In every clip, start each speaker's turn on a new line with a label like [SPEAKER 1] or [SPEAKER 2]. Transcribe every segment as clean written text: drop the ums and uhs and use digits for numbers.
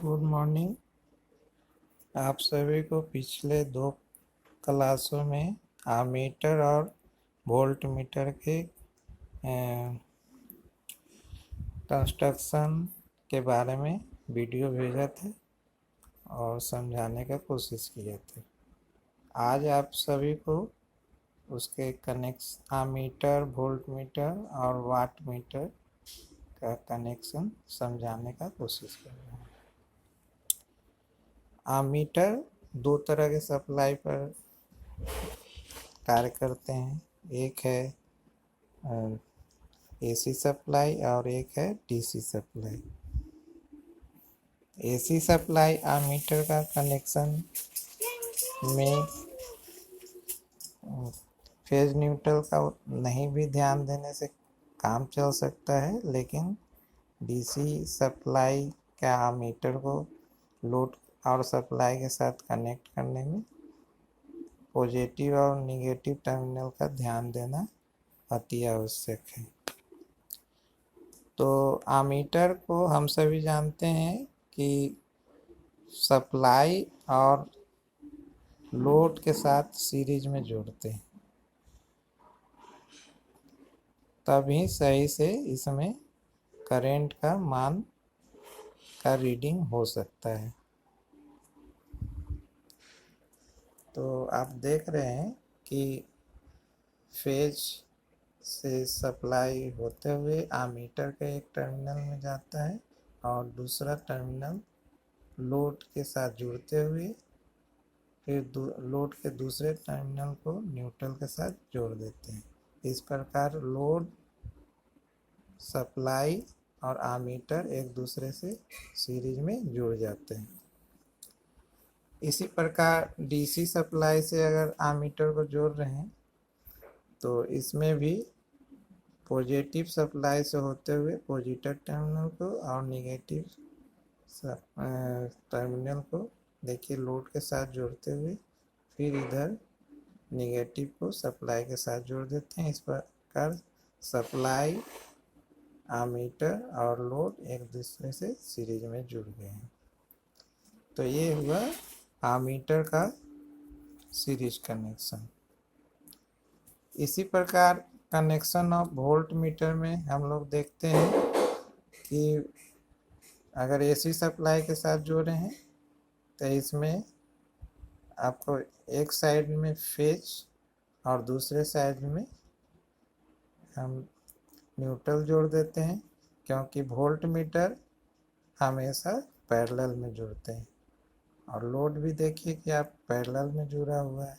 [SPEAKER 1] Good morning. आप सभी को पिछले 2 क्लासों में आमीटर और वोल्ट मीटर के कंस्ट्रक्शन के बारे में वीडियो भेजा था और समझाने का कोशिश किए थे। आज आप सभी को उसके कनेक्शन आमीटर, वोल्ट मीटर और वाट मीटर का कनेक्शन समझाने का कोशिश कर रहे हैं। आमीटर 2 तरह के सप्लाई पर कार्य करते हैं। एक है एसी सप्लाई और एक है DC supply. AC supply ammeter का कनेक्शन में फेज न्यूट्रल का नहीं भी ध्यान देने से काम चल सकता है, लेकिन डीसी सप्लाई का आमीटर को लोड और सप्लाई के साथ कनेक्ट करने में पॉजिटिव और नेगेटिव टर्मिनल का ध्यान देना अति आवश्यक है। तो आमीटर को हम सभी जानते हैं कि सप्लाई और लोड के साथ सीरीज में जोड़ते हैं, तभी सही से इसमें करंट का मान का रीडिंग हो सकता है। तो आप देख रहे हैं कि फेज से सप्लाई होते हुए आमीटर के एक टर्मिनल में जाता है और दूसरा टर्मिनल लोड के साथ जुड़ते हुए फिर लोड के दूसरे टर्मिनल को न्यूट्रल के साथ जोड़ देते हैं। इस प्रकार लोड, सप्लाई और आमीटर एक दूसरे से सीरीज में जुड़ जाते हैं। इसी प्रकार डीसी सप्लाई से अगर आमीटर को जोड़ रहे हैं तो इसमें भी पॉजिटिव सप्लाई से होते हुए पॉजिटिव टर्मिनल को और नेगेटिव टर्मिनल को देखिए लोड के साथ जोड़ते हुए फिर इधर नेगेटिव को सप्लाई के साथ जोड़ देते हैं। इस प्रकार सप्लाई, आमीटर और लोड एक दूसरे से सीरीज में जुड़ गए हैं। तो ये हुआ आमीटर का सीरीज कनेक्शन। इसी प्रकार कनेक्शन ऑफ वोल्ट मीटर में हम लोग देखते हैं कि अगर एसी सप्लाई के साथ जोड़े हैं तो इसमें आपको एक साइड में फेज और दूसरे साइड में हम न्यूट्रल जोड़ देते हैं, क्योंकि वोल्ट मीटर हमेशा पैरेलल में जुड़ते हैं और लोड भी देखिए कि आप पैरेलल में जुड़ा हुआ है।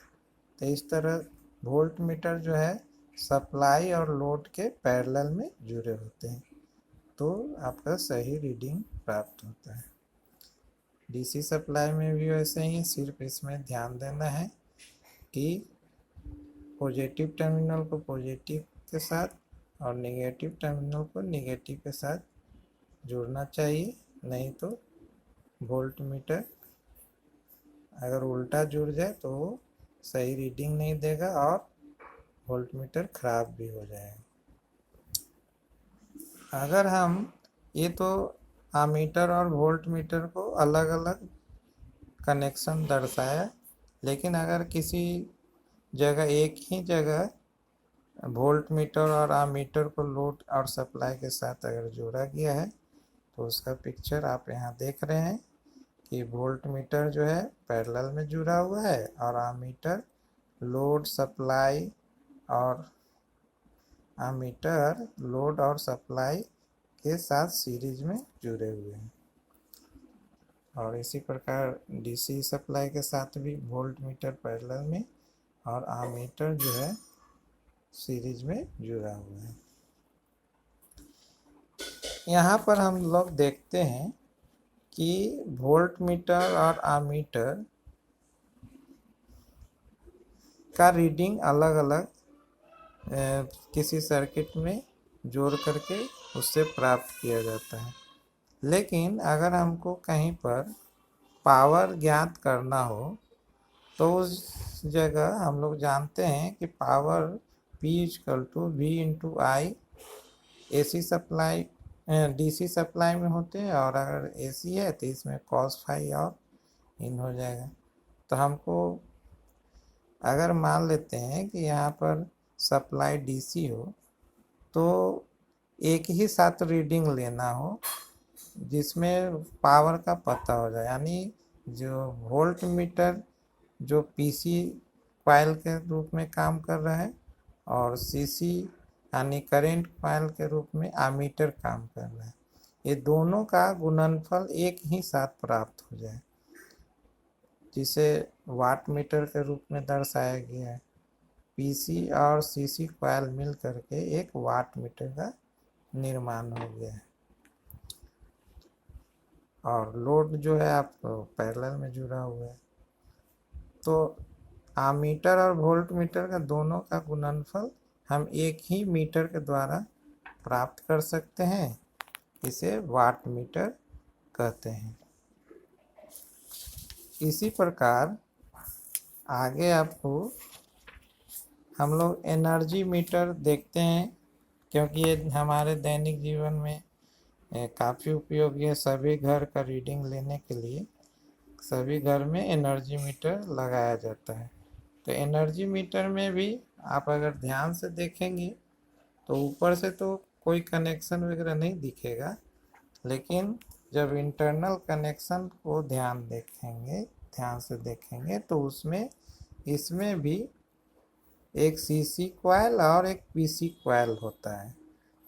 [SPEAKER 1] तो इस तरह वोल्ट मीटर जो है सप्लाई और लोड के पैरेलल में जुड़े होते हैं, तो आपका सही रीडिंग प्राप्त होता है। डीसी सप्लाई में भी वैसे ही, सिर्फ इसमें ध्यान देना है कि पॉजिटिव टर्मिनल को पॉजिटिव के साथ और नेगेटिव टर्मिनल को नेगेटिव के साथ जोड़ना चाहिए, नहीं तो वोल्ट मीटर अगर उल्टा जुड़ जाए तो वो सही रीडिंग नहीं देगा और वोल्ट मीटर खराब भी हो जाएगा। अगर हम ये तो आमीटर और वोल्ट मीटर को अलग अलग कनेक्शन दर्शाया, लेकिन अगर किसी जगह एक ही जगह वोल्ट मीटर और आमीटर को लोड और सप्लाई के साथ अगर जोड़ा गया है तो उसका पिक्चर आप यहाँ देख रहे हैं कि वोल्ट मीटर जो है पैरेलल में जुड़ा हुआ है और आमीटर लोड, सप्लाई और आमीटर लोड और सप्लाई के साथ सीरीज में जुड़े हुए हैं। और इसी प्रकार डीसी सप्लाई के साथ भी वोल्ट मीटर पैरेलल में और आमीटर जो है सीरीज में जुड़ा हुआ है। यहाँ पर हम लोग देखते हैं कि वोल्ट मीटर और आमीटर का रीडिंग अलग अलग किसी सर्किट में जोड़ करके उससे प्राप्त किया जाता है। लेकिन अगर हमको कहीं पर पावर ज्ञात करना हो तो उस जगह हम लोग जानते हैं कि power P = V × I AC supply DC supply में होते हैं, और अगर एसी है तो इसमें cos फाई और इन हो जाएगा। तो हमको अगर मान लेते हैं कि यहाँ पर सप्लाई डीसी हो, तो एक ही साथ रीडिंग लेना हो जिसमें पावर का पता हो जाए, यानी जो वोल्ट मीटर जो पीसी कॉइल के रूप में काम कर रहा है, और सीसी यानी करंट कॉइल के रूप में आमीटर काम कर रहा है, ये दोनों का गुणनफल एक ही साथ प्राप्त हो जाए, जिसे वाट मीटर के रूप में दर्शाया गया है। पीसी और सीसी कॉइल मिल करके एक वाट मीटर का निर्माण हो गया है, और लोड जो है आपको पैरेलल में जुड़ा हुआ है। तो आमीटर और वोल्ट मीटर का दोनों का गुणनफल हम एक ही मीटर के द्वारा प्राप्त कर सकते हैं, इसे वाट मीटर कहते हैं। इसी प्रकार आगे आपको हम लोग एनर्जी मीटर देखते हैं, क्योंकि ये हमारे दैनिक जीवन में काफ़ी उपयोगी है। सभी घर का रीडिंग लेने के लिए सभी घर में एनर्जी मीटर लगाया जाता है। तो एनर्जी मीटर में भी आप अगर ध्यान से देखेंगे तो ऊपर से तो कोई कनेक्शन वगैरह नहीं दिखेगा, लेकिन जब इंटरनल कनेक्शन को ध्यान से देखेंगे तो उसमें इसमें भी एक सीसी कॉइल और एक पीसी कॉइल होता है।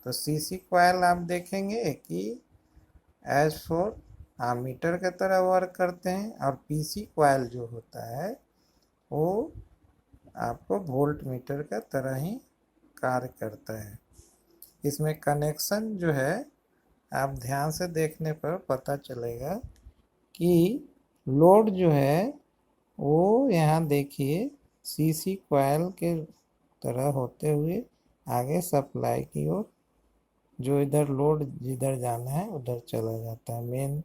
[SPEAKER 1] तो सीसी कॉइल आप देखेंगे कि एज फोर आमीटर की तरह वर्क करते हैं, और पीसी कॉइल जो होता है वो आपको वोल्ट मीटर का तरह ही कार्य करता है। इसमें कनेक्शन जो है आप ध्यान से देखने पर पता चलेगा कि लोड जो है वो यहाँ देखिए सीसी कॉइल के तरह होते हुए आगे सप्लाई की ओर, जो इधर लोड जिधर जाना है उधर चला जाता है मेन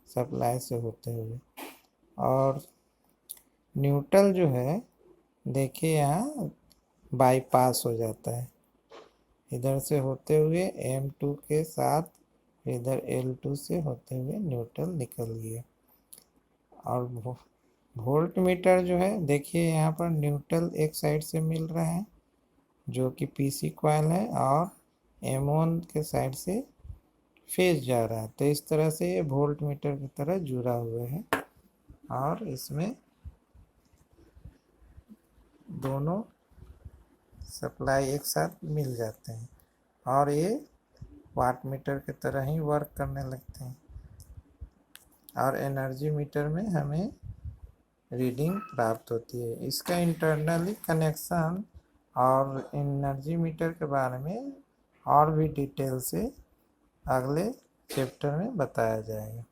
[SPEAKER 1] सप्लाई से होते हुए। और न्यूट्रल जो है देखिए यहाँ बाईपास हो जाता है, इधर से होते हुए M2 के साथ इधर L2 से होते हुए न्यूट्रल निकल गया। और वोल्ट मीटर जो है देखिए यहाँ पर न्यूट्रल एक साइड से मिल रहा है जो कि पीसी कॉइल है, और M1 के साइड से फेज जा रहा है। तो इस तरह से ये वोल्ट मीटर की तरह जुड़ा हुआ है, और इसमें दोनों सप्लाई एक साथ मिल जाते हैं, और ये वाट मीटर की तरह ही वर्क करने लगते हैं, और एनर्जी मीटर में हमें रीडिंग प्राप्त होती है। इसका इंटरनली कनेक्शन और एनर्जी मीटर के बारे में और भी डिटेल से अगले चैप्टर में बताया जाएगा।